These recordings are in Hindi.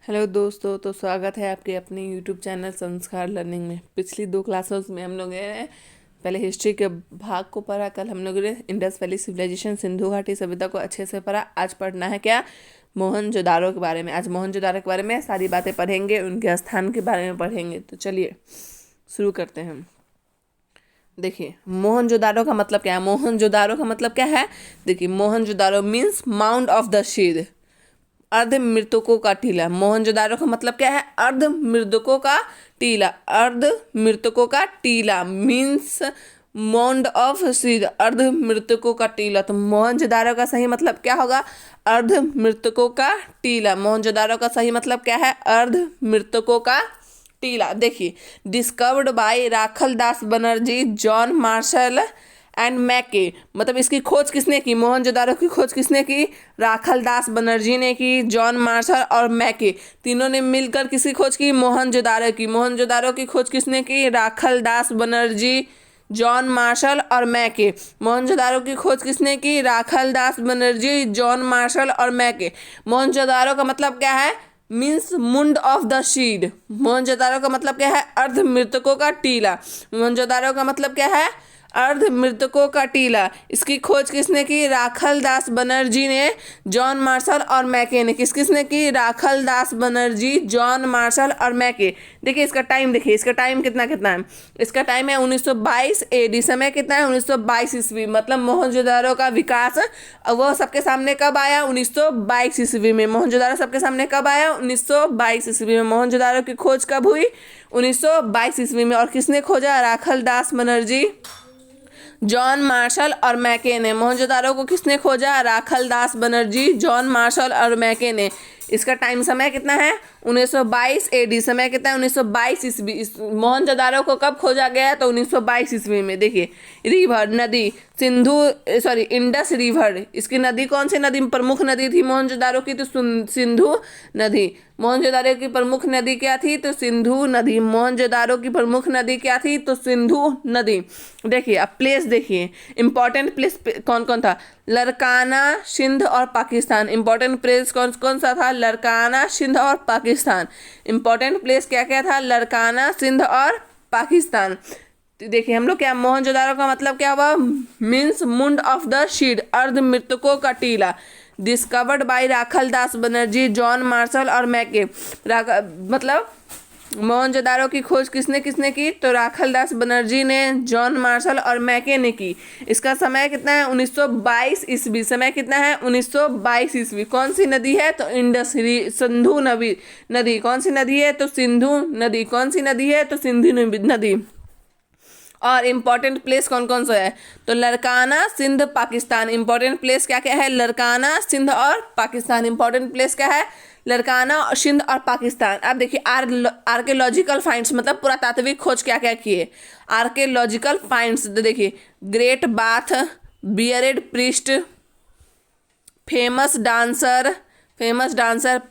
हेलो दोस्तों, तो स्वागत है आपके अपने यूट्यूब चैनल संस्कार लर्निंग में। पिछली 2 क्लासेस में हम लोग ने पहले हिस्ट्री के भाग को पढ़ा। कल हम लोगों ने इंडस वैली सिविलाइजेशन, सिंधु घाटी सभ्यता को अच्छे से पढ़ा। आज पढ़ना है क्या? मोहनजोदारो के बारे में। आज मोहनजोदारो के बारे में सारी बातें पढ़ेंगे, उनके स्थान के बारे में पढ़ेंगे। तो चलिए शुरू करते हैं। देखिए, मोहनजोदारो का मतलब क्या है? मोहनजोदारो का मतलब क्या है? देखिए, Mohenjodaro means mound of the शीद, अर्ध मृतकों का टीला। मोहनजोदारो का मतलब क्या है? अर्ध मृतकों का टीला। अर्ध मृतकों का टीला मीन्स माउंड ऑफ शीद, अर्ध मृतकों का टीला। तो मोहनजोदारो का सही मतलब क्या होगा? अर्ध मृतकों का टीला। मोहनजोदारो का सही मतलब क्या है? अर्ध मृतकों का टीला। देखिए, discovered by Rakhal Das Banerjee, John Marshall and मैके। मतलब इसकी खोज किसने की? मोहनजोदारो की खोज किसने की? राखल दास बनर्जी ने की, जॉन मार्शल और मैके, तीनों ने मिलकर किसकी खोज की? मोहनजोदारो की। मोहनजोदारो की खोज किसने की? राखल दास बनर्जी, जॉन मार्शल और मैके। मोहनजोदारो की खोज किसने की? राखल दास बनर्जी, जॉन मार्शल और मैके। मोहनजोदारो का मतलब क्या है? मीन्स मुंड ऑफ द शीड। मोहनजोदारो का मतलब क्या है? अर्ध मृतकों का टीला। मोहनजोदारो का मतलब क्या है? अर्ध मृतकों का टीला। इसकी खोज किसने की? राखल दास बनर्जी ने, जॉन मार्शल और मैके ने। किसने की? राखल दास बनर्जी, जॉन मार्शल और मैके। देखिए इसका टाइम, देखिए इसका टाइम कितना कितना है। इसका टाइम है 1922 AD। समय कितना है? 1922 ईस्वी। मतलब मोहनजोदारो का विकास वो सबके सामने कब आया? 1922 ईस्वी में। मोहनजोदारो सबके सामने कब आया? 1922 ईस्वी में। मोहनजोदारो की खोज कब हुई? 1922 ईस्वी में। और किसने खोजा? राखल दास बनर्जी, जॉन मार्शल और मैके ने। मोहनजोदारो को किसने खोजा? राखल दास बनर्जी, जॉन मार्शल और मैके ने। इसका टाइम समय कितना है? 1922 AD। समय कितना है? 1922 ईस्वी। मोहनजोदारो को कब खोजा गया? तो 1922 ईस्वी में। देखिए, रिवर, नदी, सिंधु, सॉरी इंडस रिवर। इसकी नदी कौन सी नदी प्रमुख नदी थी मोहनजोदारो की? तो सिंधु नदी। मोहनजोदारो की प्रमुख नदी क्या थी? तो सिंधु नदी। मोहनजोदारो की प्रमुख नदी क्या थी? तो सिंधु नदी। देखिए अब प्लेस देखिए, इंपॉर्टेंट प्लेस कौन कौन था? लरकाना, सिंध और पाकिस्तान। इंपॉर्टेंट प्लेस कौन कौन सा था? लरकाना, सिंध और पाकिस्तान। इंपॉर्टेंट प्लेस क्या क्या था? लरकाना, सिंध और पाकिस्तान। तो देखिए हम लोग क्या, मोहनजोदारो का मतलब क्या हुआ? मीन्स मुंड ऑफ द शीड, अर्ध मृतकों का टीला। Discovered by Rakhal Das Banerjee, John Marshall और मैके। मतलब मोहनजोदारो की खोज किसने किसने की? तो राखल दास बनर्जी ने, जॉन मार्शल और मैके ने की। इसका समय कितना है? 1922 ईस्वी। समय कितना है? 1922 ईस्वी। कौन सी नदी है? तो इंडस, सिंधु नदी। कौन सी नदी है? तो सिंधु नदी। कौन सी नदी है? तो सिंधु नदी। और इम्पॉर्टेंट प्लेस कौन कौन सा है? तो लरकाना, सिंध, पाकिस्तान। इंपॉर्टेंट प्लेस क्या क्या है? लरकाना, सिंध और पाकिस्तान। इंपॉर्टेंट प्लेस क्या है? लरकाना और सिंध और पाकिस्तान। अब देखिए आर्कियोलॉजिकल फाइंड्स, मतलब पुरातात्विक खोज क्या क्या किए? आर्कियोलॉजिकल फाइंड्स देखिए, great bath, bearded priest, famous dancer,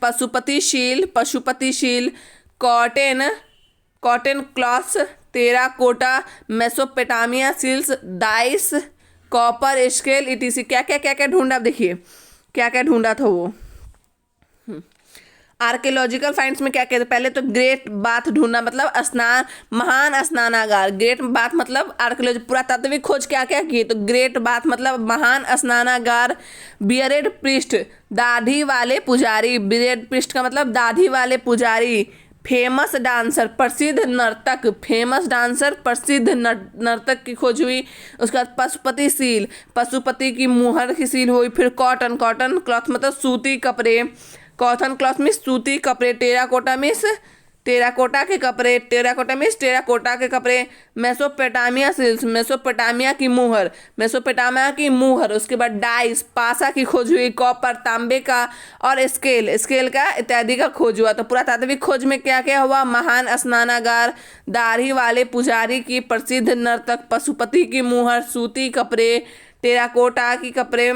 Pashupati seal, cotton cloths, terracotta, Mesopotamia seals, dice, copper scale, etc. क्या क्या क्या क्या ढूंढा? देखिए क्या क्या ढूंढा था वो। आर्कियोलॉजिकल फाइंड्स में क्या कहते हैं? पहले तो ग्रेट बाथ ढूंढना, मतलब स्नान, महान स्नानागार। ग्रेट बाथ मतलब आर्कियोलॉजी, पुरातात्विक खोज क्या क्या किए? तो ग्रेट बाथ मतलब महान स्नानागार। बियरेड पृष्ठ, दाढ़ी वाले पुजारी। बियरेड पृष्ठ का मतलब दाढ़ी वाले पुजारी। फेमस डांसर, प्रसिद्ध नर्तक। प्रसिद्ध नर्तक की खोज हुई। उसके बाद पशुपति की मुहर की सील हुई। फिर कॉटन क्लॉथ मतलब सूती कपड़े। कॉटन क्लॉथ में सूती कपड़े। टेराकोटा में टेराकोटा के कपड़े। मेसोपोटामिया सील्स, मेसोपोटामिया की मुहर। उसके बाद डाइस, पासा की खोज हुई। कॉपर, तांबे का, और स्केल का इत्यादि का खोज हुआ। तो पुरातात्विक खोज में क्या क्या हुआ? महान स्नानागार, दाढ़ी वाले पुजारी की, प्रसिद्ध नर्तक, पशुपति की मुहर, सूती कपड़े, टेराकोटा की कपड़े,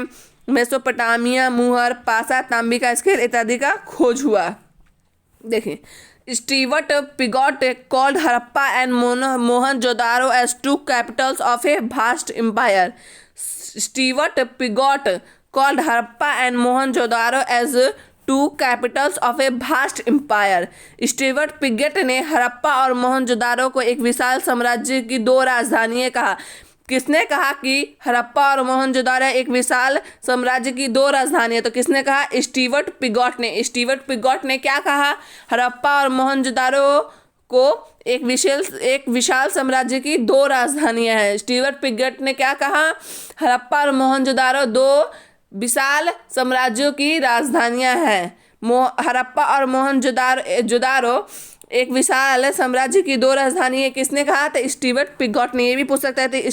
मेसोपोटामिया मुहर, पासा, तांबे का स्केल इत्यादि का खोज हुआ। देखिए, Stewart Pigott called Harappa and Mohenjo-daro as two capitals of a vast empire. Stewart Piggott called Harappa and Mohenjo-daro as two capitals of a vast empire. Stuart Piggott ने हड़प्पा और मोहनजोदारो को एक विशाल साम्राज्य की दो राजधानियां कहा। किसने कहा कि हड़प्पा और मोहनजोदारो एक विशाल साम्राज्य की दो राजधानियां? तो किसने कहा? स्टीवर्ट पिगॉट ने। स्टीवर्ट पिगॉट ने क्या कहा? हड़प्पा और मोहनजोदारो को एक विशाल साम्राज्य की दो राजधानियां हैं। स्टीवर्ट पिगॉट ने क्या कहा? हड़प्पा और मोहनजोदारो दो विशाल साम्राज्यों की राजधानियां हैं। हड़प्पा और मोहनजोदारो एक विशाल साम्राज्य की दो राजधानी है। किसने कहा? तो स्टीवर्ट पिगॉट ने। ये भी पूछ सकता है तो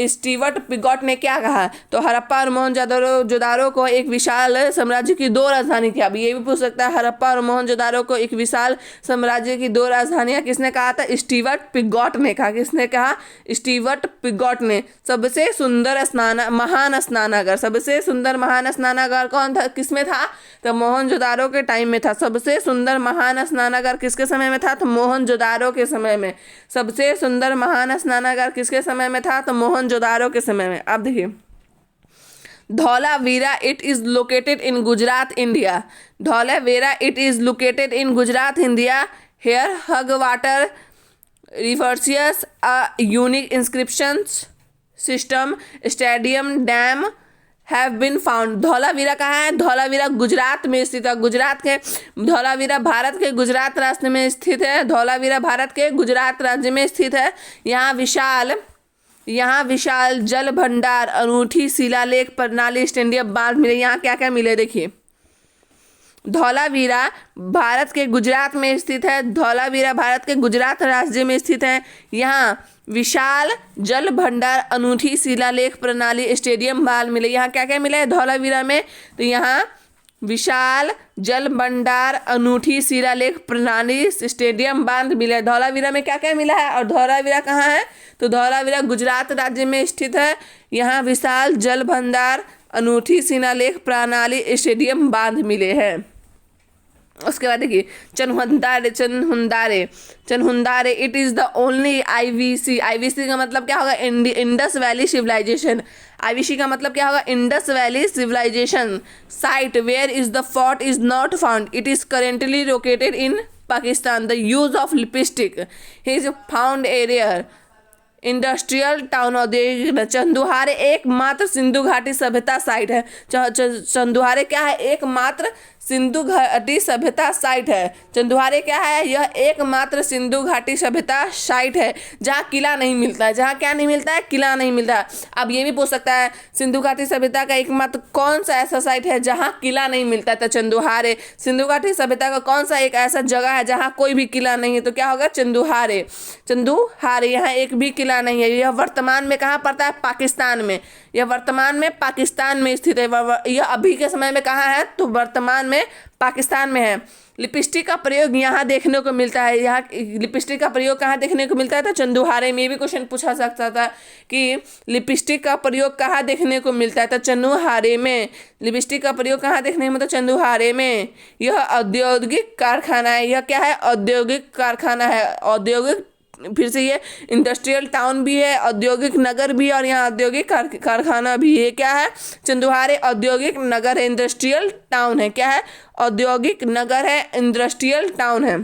स्टीवर्ट पिगॉट ने क्या कहा? तो हड़प्पा और मोहनजोदारो को एक विशाल साम्राज्य की दो राजधानी क्या? ये भी पूछ सकता है हड़प्पा और मोहनजोदारो को एक विशाल साम्राज्य की दो राजधानियां किसने कहा था? स्टीवर्ट पिगॉट ने कहा। किसने कहा? स्टीवर्ट पिगॉट ने। सबसे सुंदर महान स्नानागार, सबसे सुंदर महान स्नानागार कौन था? किसमें था? तो मोहनजोदारो के टाइम में था। सबसे सुंदर महान स्नानागार किसके समय में था? तो मोहनजोदारो के समय में। सबसे सुंदर महान स्नानागार किसके समय में था? तो मोहनजोदारो के समय में। अब देखिए, Dholavira it is located in Gujarat India. Dholavira it is located in Gujarat India. Here huge water reservoirs a unique inscription system stadium dam have been found. Dholavira कहाँ है? धौलावीरा गुजरात में स्थित है। गुजरात के धौलावीरा भारत के गुजरात राज्य में स्थित है। धौलावीरा भारत के गुजरात राज्य में स्थित है। यहाँ विशाल जल भंडार, अनूठी शिलालेख प्रणाली, स्टेडियम बांध मिले। यहाँ क्या क्या मिले देखिए। धौलावीरा भारत के गुजरात में स्थित है। धौलावीरा भारत के गुजरात राज्य में स्थित है। यहाँ विशाल जल भंडार, अनूठी शिलालेख प्रणाली, स्टेडियम बांध मिले। यहाँ क्या क्या मिला है धौलावीरा में? तो यहाँ विशाल जल भंडार, अनूठी शिलालेख प्रणाली, स्टेडियम बांध मिले। धौलावीरा में क्या क्या मिला है? और धौलावीरा कहाँ है? तो धौलावीरा गुजरात राज्य में स्थित है। यहाँ विशाल जल भंडार, अनूठी शिलालेख प्रणाली, स्टेडियम बांध मिले हैं। उसके बाद देखिए, Chanhudaro it is the only IVC. IVC का मतलब क्या होगा? Indus valley civilisation. आईवीसी का मतलब क्या होगा? Indus valley civilization site where is the fort is not found. It is currently located in Pakistan. The use of lipstick is found earlier industrial town. औद्योगिक। चंदुहारे एकमात्र सिंधु घाटी सभ्यता साइट है। चंदुहारे क्या है? एकमात्र सिंधु घाटी सभ्यता साइट है। चंदुहारे क्या है? यह एकमात्र सिंधु घाटी सभ्यता साइट है जहाँ किला नहीं मिलता है। जहाँ क्या नहीं मिलता है? किला नहीं मिलता है। अब ये भी पूछ सकता है सिंधु घाटी सभ्यता का एकमात्र कौन सा ऐसा साइट है जहाँ किला नहीं मिलता है? तो चंदुहारे। सिंधु घाटी सभ्यता का कौन सा एक ऐसा जगह है जहाँ कोई भी किला नहीं है? तो क्या होगा? चंदुहारे। चंदुहारे यहाँ एक भी किला नहीं है। यह वर्तमान में कहाँ पड़ता है? पाकिस्तान में। यह वर्तमान में पाकिस्तान में स्थित है। यह अभी के समय में कहाँ है? तो वर्तमान में पाकिस्तान में है। लिपस्टिक का प्रयोग यहाँ देखने को मिलता है। यहाँ लिपस्टिक का प्रयोग कहाँ देखने को मिलता है? तो चंदुहारे में। भी क्वेश्चन पूछा सकता था कि लिपस्टिक का प्रयोग कहाँ देखने को मिलता है? तो चंदुहारे में। लिपस्टिक का प्रयोग कहाँ देखने को मिलता है? चंदुहारे में। यह औद्योगिक कारखाना है। यह क्या है? औद्योगिक कारखाना है। औद्योगिक, फिर से ये इंडस्ट्रियल टाउन भी है, औद्योगिक नगर भी है, और यहाँ औद्योगिक कारखाना भी है। क्या है? चंदुहारे औद्योगिक नगर है, इंडस्ट्रियल टाउन है। क्या है? औद्योगिक नगर है, इंडस्ट्रियल टाउन है।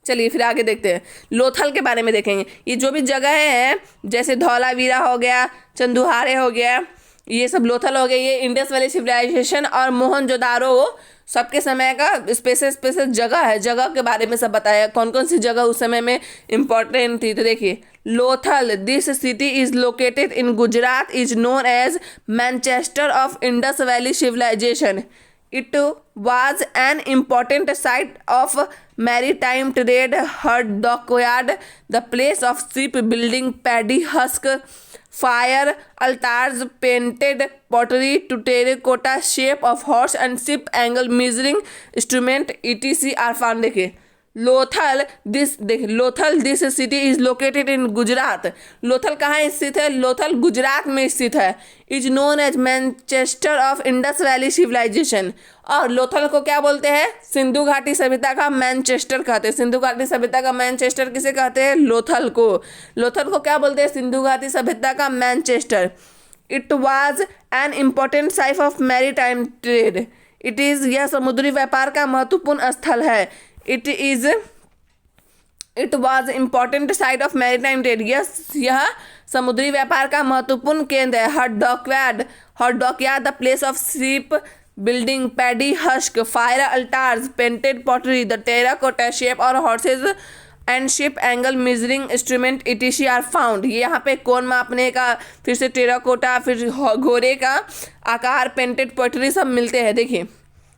चलिए फिर आगे देखते हैं, लोथल के बारे में देखेंगे। ये जो भी जगह है, जैसे धौलावीरा हो गया, चंदुहारे हो गया, ये सब लोथल हो गया, ये इंडस वैली सिविलाइजेशन और मोहनजोदारो सबके समय का स्पेशल जगह है। जगह के बारे में सब बताया, कौन कौन सी जगह उस समय में इम्पोर्टेंट थी। तो देखिए, Lothal, this city is located in Gujarat, is known as Manchester of Indus valley civilization. It was an important site of maritime trade, herd dockyard, the place of ship building, paddy husk, fire altars, painted pottery to terracotta shape of horse and ship angle measuring instrument etc are found। देखिए, Lothal this city is located in Gujarat. Lothal कहाँ स्थित है? लोथल गुजरात में स्थित है। Is known as Manchester of Indus valley civilization. और लोथल को क्या बोलते हैं? सिंधु घाटी सभ्यता का मैनचेस्टर कहते हैं। सिंधु घाटी सभ्यता का मैनचेस्टर किसे कहते हैं? लोथल को। लोथल को क्या बोलते हैं? सिंधु घाटी सभ्यता का Manchester. It was an important site of maritime trade. यह समुद्री व्यापार का महत्वपूर्ण स्थल है। It was important site of maritime trade. यह समुद्री व्यापार का महत्वपूर्ण केंद्र है। Hot dockyard the place of ship building, paddy husk, fire altars, painted pottery, the terracotta shape और horses and ship angle measuring instrument etc are found. ये यहाँ पे कोन मापने का, फिर से टेराकोटा, फिर घोड़े का आकार, पेंटेड पॉटरी सब मिलते हैं। देखिए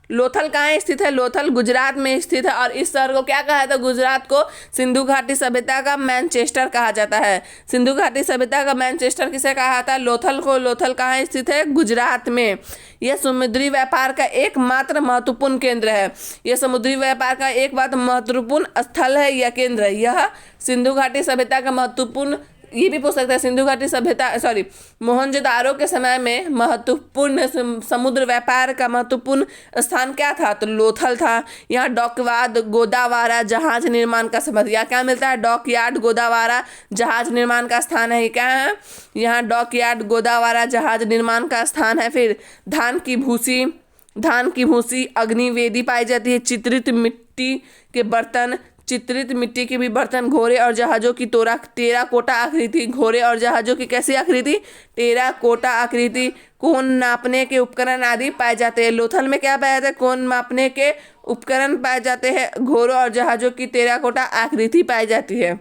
लोथल कहाँ स्थित है? लोथल गुजरात में स्थित है। और इस शहर को क्या कहा जाता है? गुजरात को सिंधु घाटी सभ्यता का मैनचेस्टर कहा जाता है। सिंधु घाटी सभ्यता का मैनचेस्टर किसे कहा जाता है? लोथल को। लोथल कहाँ स्थित है? गुजरात में। यह समुद्री व्यापार का एकमात्र महत्वपूर्ण केंद्र है। यह समुद्री व्यापार का एकमात्र महत्वपूर्ण स्थल है या केंद्र है। यह सिंधु घाटी सभ्यता का महत्वपूर्ण, ये भी पूछ सकता है सिंधु घाटी सभ्यता मोहनजोदारो के समय में महत्वपूर्ण समुद्र व्यापार का महत्वपूर्ण स्थान क्या था? तो लोथल था। यहाँ डॉकयार्ड गोदावारा जहाज निर्माण का संबंध, यहाँ क्या मिलता है? डॉकयार्ड गोदावारा जहाज निर्माण का स्थान है। ये क्या है? यहाँ डॉकयार्ड गोदावारा जहाज निर्माण का स्थान है। फिर धान की भूसी अग्निवेदी पाई जाती है। चित्रित मिट्टी के बर्तन, चित्रित मिट्टी के भी बर्तन, घोड़े और जहाज़ों की टेराकोटा आकृति, घोड़े और जहाज़ों की कैसी आकृति? टेराकोटा आकृति, कोण नापने के उपकरण आदि पाए जाते हैं। लोथल में क्या पाया जाता है? कोण मापने के उपकरण पाए जाते हैं। घोड़ों और जहाज़ों की टेराकोटा आकृति पाई जाती है।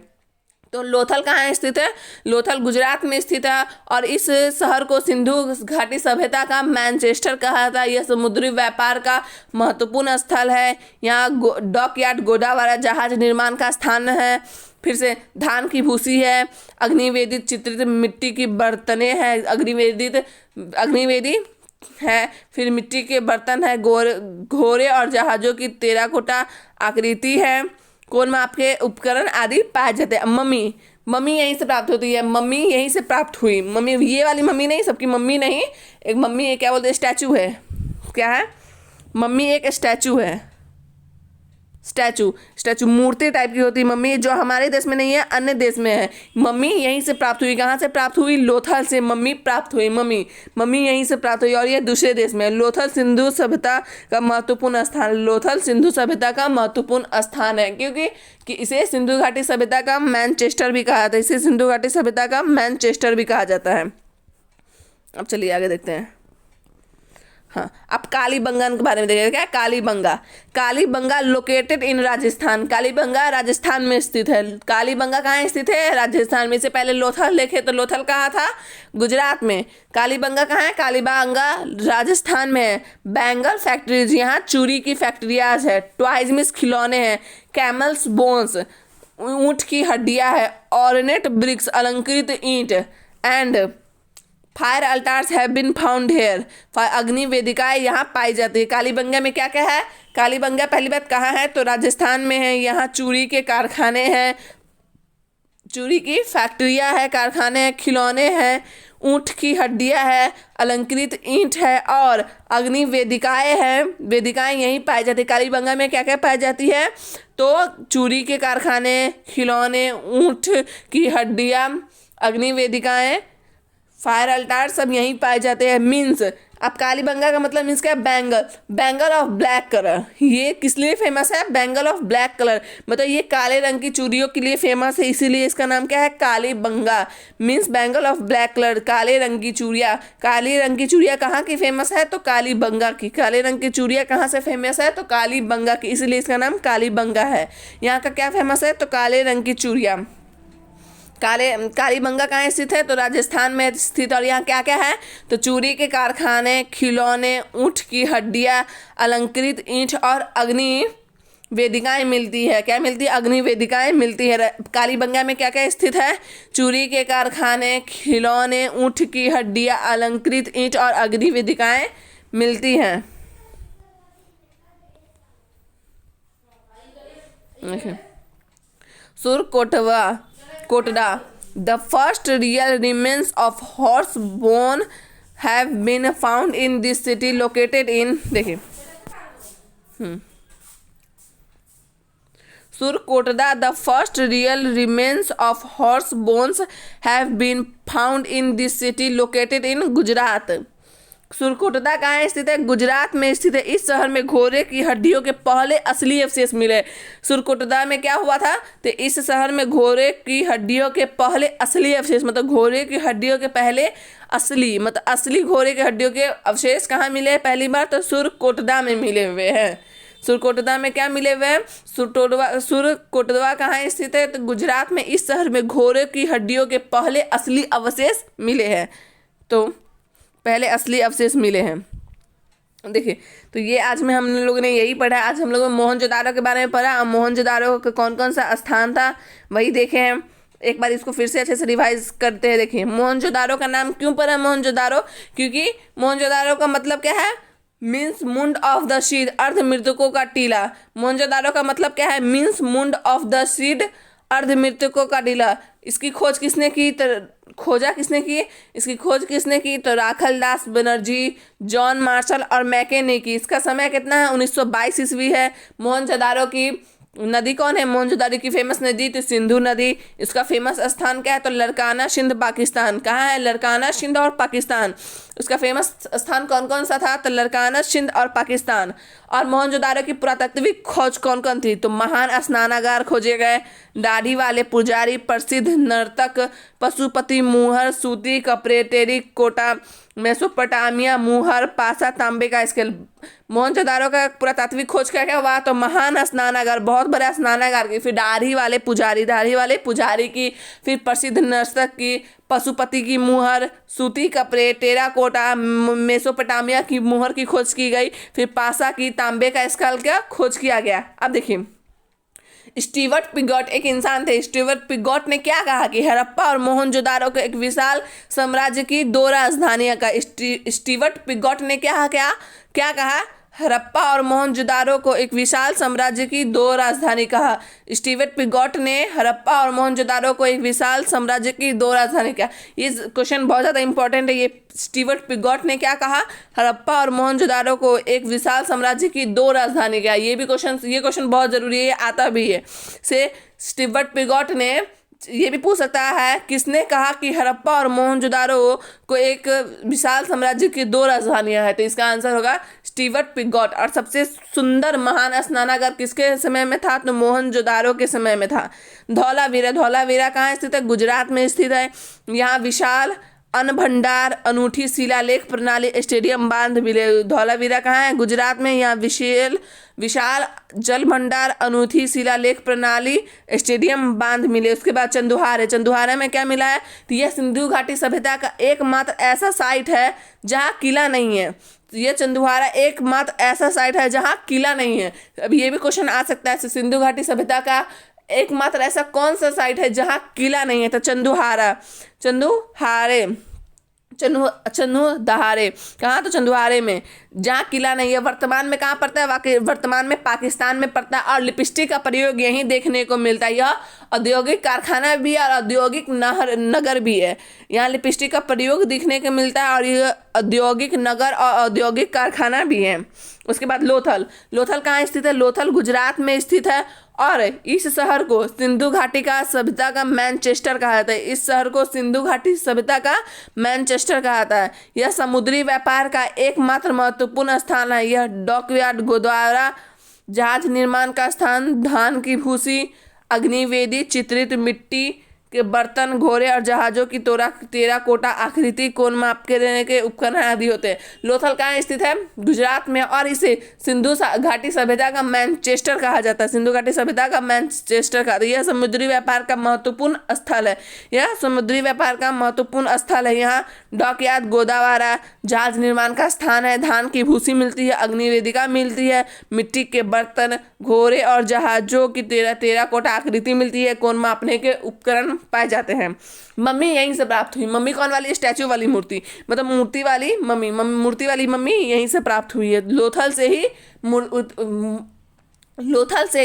तो लोथल कहाँ स्थित है? लोथल गुजरात में स्थित है। और इस शहर को सिंधु घाटी सभ्यता का मैनचेस्टर कहा जाता है। यह समुद्री व्यापार का महत्वपूर्ण स्थल है। यहाँ डॉकयार्ड गोदावारा जहाज निर्माण का स्थान है। फिर से धान की भूसी है, अग्निवेदित चित्रित मिट्टी की बर्तनें हैं, अग्निवेदी है, फिर मिट्टी के बर्तन है, घोड़े और जहाज़ों की टेराकोटा आकृति है, कोण माप के उपकरण आदि पाए जाते हैं। मम्मी यहीं से प्राप्त होती है। मम्मी यहीं से प्राप्त हुई। मम्मी ये वाली मम्मी नहीं, सबकी मम्मी नहीं, एक मम्मी है, क्या बोलते हैं? स्टैचू है। क्या है? मम्मी एक स्टैचू है। स्टैचू मूर्ति टाइप की होती है मम्मी, जो हमारे देश में नहीं है, अन्य देश में है। मम्मी यहीं से प्राप्त हुई। कहाँ से प्राप्त हुई? लोथल से मम्मी प्राप्त हुई। मम्मी यहीं से प्राप्त हुई और ये दूसरे देश में। लोथल सिंधु सभ्यता का महत्वपूर्ण स्थान। लोथल सिंधु सभ्यता का महत्वपूर्ण स्थान है, क्योंकि इसे सिंधु घाटी सभ्यता का मैनचेस्टर भी कहा जाता है। इसे सिंधु घाटी सभ्यता का मैनचेस्टर भी कहा जाता है। अब चलिए आगे देखते हैं। हाँ, अब कालीबंगा के बारे में देखेंगे। क्या? Kalibanga located in Rajasthan. कालीबंगा राजस्थान में स्थित है। कालीबंगा कहाँ स्थित है? राजस्थान में। से पहले लोथल देखे तो लोथल कहाँ था? गुजरात में। कालीबंगा कहाँ है? कालीबंगा राजस्थान में है। बैंगल फैक्ट्रीज, यहाँ चूड़ी की फैक्ट्रियाज है। ट्वाइजमिस खिलौने हैं। कैमल्स बोन्स, ऊँट की हड्डियाँ है। ऑर्नेट ब्रिक्स, अलंकृत ईंट and fire altars have been found here. अग्नि वेदिकाएँ यहाँ पाई जाती है। कालीबंगा में क्या क्या है? कालीबंगा पहली बात कहाँ है? तो राजस्थान में है। यहाँ चूड़ी के कारखाने हैं, चूड़ी की फैक्ट्रियाँ है, कारखाने हैं, खिलौने हैं, ऊँट की हड्डियाँ है, अलंकृत ईंट है और अग्नि वेदिकाएँ हैं। वेदिकाएँ यहीं पाई जाती है। कालीबंगा में क्या क्या पाई जाती है? तो चूड़ी के कारखाने, खिलौने, ऊँट की हड्डियाँ, अग्नि वेदिकाएँ, फायर अल्टार सब यहीं पाए जाते हैं। मीन्स अब कालीबंगा का मतलब मीन्स क्या? Bangle of black colour. ये किस लिए फेमस है? बैंगल ऑफ ब्लैक कलर, मतलब ये काले रंग की चूड़ियों के लिए फेमस है, इसीलिए इसका नाम क्या है? Kalibangan. Means bangle of black colour, काले रंग की चूड़ियाँ। काले रंग की चूड़ियाँ कहाँ की फेमस है? तो कालीबंगा की। काले रंग की चूड़ियाँ कहाँ से फेमस है? तो कालीबंगा की, इसलिए इसका नाम कालीबंगा है। यहाँ का क्या फेमस है? तो काले रंग की चूड़ियाँ। कालीबंगा कहाँ स्थित है? तो राजस्थान में स्थित। और यहाँ क्या क्या है? तो चूड़ी के कारखाने, खिलौने, ऊँट की हड्डियाँ, अलंकृत ईंट और अग्नि वेदिकाएँ मिलती है। क्या मिलती है? अग्नि वेदिकाएँ मिलती है। कालीबंगा में क्या क्या स्थित है? चूड़ी के कारखाने, खिलौने, ऊँट की हड्डियाँ, अलंकृत ईंट और अग्नि वेदिकाएँ मिलती हैं। Kotada. The first real remains of horse bone have been found in this city located in, देखिए, Surkotada. The first real remains of horse bones have been found in this city located in Gujarat. Surkotada कहाँ स्थित है? गुजरात में स्थित है। इस शहर में घोड़े की हड्डियों के पहले असली अवशेष मिले। सुरकोटदा में क्या हुआ था? तो इस शहर में घोड़े की हड्डियों के पहले असली अवशेष, मतलब घोड़े की हड्डियों के पहले असली, मतलब असली घोड़े की हड्डियों के अवशेष कहाँ मिले हैं पहली बार? तो सुरकोटदा में मिले हुए हैं। सुरकोटदा में क्या मिले हुए हैं? सुरकोटदा कहाँ स्थित है? तो गुजरात में इस शहर में घोड़े की हड्डियों के पहले असली अवशेष मिले हैं। तो पहले असली अवशेष मिले हैं। देखिए, तो ये आज में हम लोगों ने यही पढ़ा। आज हम लोगों ने मोहनजोदारो के बारे में पढ़ा। और मोहनजोदारो का कौन कौन सा स्थान था वही देखे हैं। एक बार इसको फिर से अच्छे से रिवाइज करते हैं। देखिए, मोहनजोदारो का नाम क्यों पड़ा मोहनजोदारो? क्योंकि मोहनजोदारो का मतलब क्या है? मीन्स मुंड ऑफ द शीड, अर्ध मृतकों का टीला। मोहनजोदारो का मतलब क्या है? मीन्स मुंड ऑफ द शीड, अर्ध मृतकों का टीला। इसकी खोज किसने की? खोजा किसने की? इसकी खोज किसने की? तो राखल दास बनर्जी, जॉन मार्शल और मैके ने की। इसका समय कितना है? 1922 ईस्वी है। मोहनजोदारो की नदी कौन है? मोहनजोदारो की फेमस नदी तो सिंधु नदी। इसका फेमस स्थान क्या है? तो लड़काना सिंध पाकिस्तान। कहाँ है? लड़काना सिंध और पाकिस्तान। उसका फेमस स्थान कौन कौन सा था? तो लड़काना सिंध और पाकिस्तान। और मोहनजोदारो की पुरातात्विक खोज कौन कौन थी? तो महान स्नानागार खोजे गए, दाढ़ी वाले पुजारी, प्रसिद्ध नर्तक, पशुपति, मुहर, सूती कपड़े, टेरिकोटा, मेसोपोटामिया, मुहर, पासा, तांबे का स्केल। मोहनजोदारो का पुरातात्विक खोज क्या क्या हुआ? तो महान स्नानागार, बहुत बड़ा स्नानागार की, फिर दाढ़ी वाले पुजारी की, फिर प्रसिद्ध नर्तक की, पशुपति की मुहर, सूती कपड़े, टेराकोटा, मेसोपोटामिया की मुहर की खोज की गई, फिर पासा की, तांबे का स्केल का खोज किया गया। अब देखिए, स्टीवर्ट पिगॉट एक इंसान थे। स्टीवर्ट पिगॉट ने क्या कहा कि हड़प्पा और मोहनजोदारो को एक विशाल साम्राज्य की दो राजधानियां का। स्टीवर्ट पिगॉट ने क्या कहा? हड़प्पा और मोहनजोदारो को एक विशाल साम्राज्य की दो राजधानी कहा। स्टीवर्ट पिगॉट ने हड़प्पा और मोहनजोदारो को एक विशाल साम्राज्य की दो राजधानी कहा। ये क्वेश्चन बहुत ज़्यादा इंपॉर्टेंट है। ये स्टीवर्ट पिगॉट ने क्या कहा? हड़प्पा और मोहनजोदारो को एक विशाल साम्राज्य की दो राजधानी कहा। ये क्वेश्चन बहुत ज़रूरी है, ये आता भी है। से स्टीवर्ट पिगॉट ने ये भी पूछ सकता है किसने कहा कि हड़प्पा और मोहनजोदारो को एक विशाल साम्राज्य की दो राजधानियां हैं? तो इसका आंसर होगा स्टीवर्ट पिगॉट। और सबसे सुंदर महान स्नानागार किसके समय में था? तो मोहनजोदारो के समय में था। धौलावीरा कहाँ स्थित है? गुजरात में स्थित है। यहाँ विशाल अन्न भंडार, अनूठी शिलालेख प्रणाली, स्टेडियम बांध मिले। धौलावीरा कहाँ है? गुजरात में। यहाँ विशाल जल भंडार, अनूठी शिलालेख प्रणाली, स्टेडियम बांध मिले। उसके बाद चंदुहारे में क्या मिला है? तो यह सिंधु घाटी सभ्यता का एकमात्र ऐसा साइट है जहाँ किला नहीं है। तो ये चंदुहारा एकमात्र ऐसा साइट है जहाँ किला नहीं है। अब ये भी क्वेश्चन आ सकता है, सिंधु घाटी सभ्यता का एकमात्र ऐसा कौन सा साइट है जहाँ किला नहीं है? तो चंदुहारे कहाँ? तो चंदुहारे में, जहाँ किला नहीं है। वर्तमान में कहाँ पड़ता है? वर्तमान में पाकिस्तान में पड़ता है। और लिपस्टिक का प्रयोग यहीं देखने को मिलता है। यह औद्योगिक कारखाना भी है और औद्योगिक नगर भी है। यहाँ लिपस्टिक का प्रयोग देखने को मिलता है और यह औद्योगिक नगर और औद्योगिक कारखाना भी है। उसके बाद लोथल कहाँ स्थित है? लोथल गुजरात में स्थित है। और इस शहर को सिंधु घाटी का सभ्यता का मैनचेस्टर कहा जाता है। इस शहर को सिंधु घाटी सभ्यता का मैनचेस्टर कहा जाता है। यह समुद्री व्यापार का एकमात्र महत्वपूर्ण स्थान है। यह डॉकयार्ड, गुरुद्वारा, जहाज निर्माण का स्थान, धान की भूसी, अग्निवेदी, चित्रित मिट्टी के बर्तन, घोड़े और जहाजों की टेराकोटा आकृति, कोण माप करने के उपकरण आदि होते हैं। लोथल कहाँ स्थित है? गुजरात में। और इसे सिंधु घाटी सभ्यता का मैनचेस्टर कहा जाता है। सिंधु घाटी सभ्यता का मैनचेस्टर कहा जाता है। यह समुद्री व्यापार का महत्वपूर्ण स्थल है। यहाँ डॉकयार्ड, गोदावारा, जहाज निर्माण का स्थान है। धान की भूसी मिलती है, अग्निवेदिका मिलती है, मिट्टी के बर्तन, घोड़े और जहाजों की टेराकोटा आकृति मिलती है, कोण मापने के उपकरण पाए जाते हैं। मम्मी यहीं से प्राप्त हुई। मम्मी कौन वाली? स्टैचू वाली मूर्ति, मतलब मूर्ति वाली मम्मी यहीं से प्राप्त हुई है। लोथल से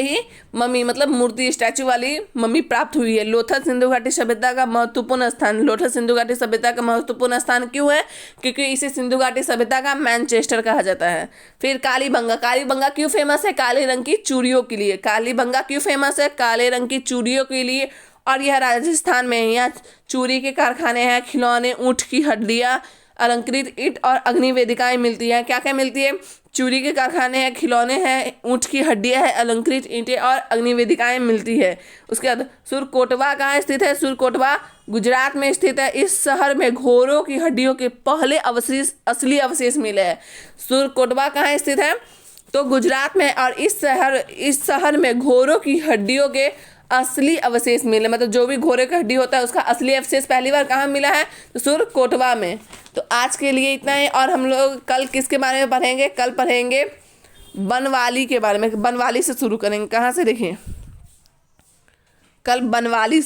ही मम्मी, मतलब मूर्ति, स्टैचू वाली मम्मी प्राप्त हुई है। लोथल सिंधु घाटी सभ्यता का महत्वपूर्ण स्थान। लोथल सिंधु घाटी सभ्यता का महत्वपूर्ण स्थान क्यों है? क्योंकि इसे सिंधु घाटी सभ्यता का मैनचेस्टर कहा जाता है। फिर कालीबंगा क्यों फेमस है? काले रंग की चूड़ियों के लिए। कालीबंगा क्यों फेमस है? काले रंग की चूड़ियों के लिए। और यह राजस्थान में है। यहाँ चूड़ी के कारखाने हैं, खिलौने, ऊँट की हड्डियाँ, अलंकृत ईंट और अग्नि वेदिकाएं मिलती हैं। क्या क्या मिलती है? चूड़ी के कारखाने हैं, खिलौने हैं, ऊँट की हड्डियां हैं, अलंकृत ईंटें और अग्नि वेदिकाएं मिलती है। उसके बाद सुरकोटवा कहाँ स्थित है? सुरकोटवा गुजरात में स्थित है। इस शहर में घोड़ों की हड्डियों के पहले अवशेष, असली अवशेष मिले हैं। सुरकोटवा कहाँ स्थित है? तो गुजरात में। और इस शहर में घोड़ों की हड्डियों के असली अवशेष मिले, मतलब जो भी घोड़े का हड्डी होता है उसका असली अवशेष पहली बार कहाँ मिला है? तो सुरकोटवा में। तो आज के लिए इतना ही, और हम लोग कल किसके बारे में पढ़ेंगे? कल पढ़ेंगे बनवाली के बारे में। बनवाली से शुरू करेंगे। कहाँ से? देखिए, कल बनवाली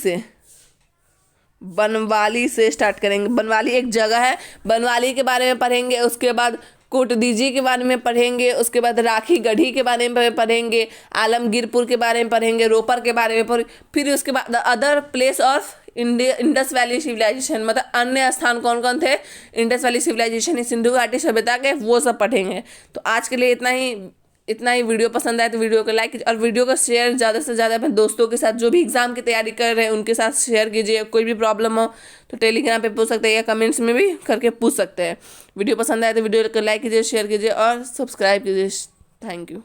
से स्टार्ट करेंगे। बनवाली एक जगह है, बनवाली के बारे में पढ़ेंगे। उसके बाद कोटदीजी के बारे में पढ़ेंगे। उसके बाद राखी गढ़ी के बारे में पढ़ेंगे। आलमगीरपुर के बारे में पढ़ेंगे। रोपर के बारे में फिर उसके बाद other place of Indus valley civilization, मतलब अन्य स्थान कौन कौन थे इंडस वैली सिविलाइजेशन, सिंधु घाटी सभ्यता के, वो सब पढ़ेंगे। तो आज के लिए इतना ही। वीडियो पसंद आए तो वीडियो को लाइक कीजिए और वीडियो को शेयर ज़्यादा से ज़्यादा अपने दोस्तों के साथ, जो भी एग्ज़ाम की तैयारी कर रहे हैं उनके साथ शेयर कीजिए। कोई भी प्रॉब्लम हो तो टेलीग्राम पे पूछ सकते हैं या कमेंट्स में भी करके पूछ सकते हैं। वीडियो पसंद आए तो वीडियो को लाइक कीजिए, शेयर कीजिए और सब्सक्राइब कीजिए। Thank you.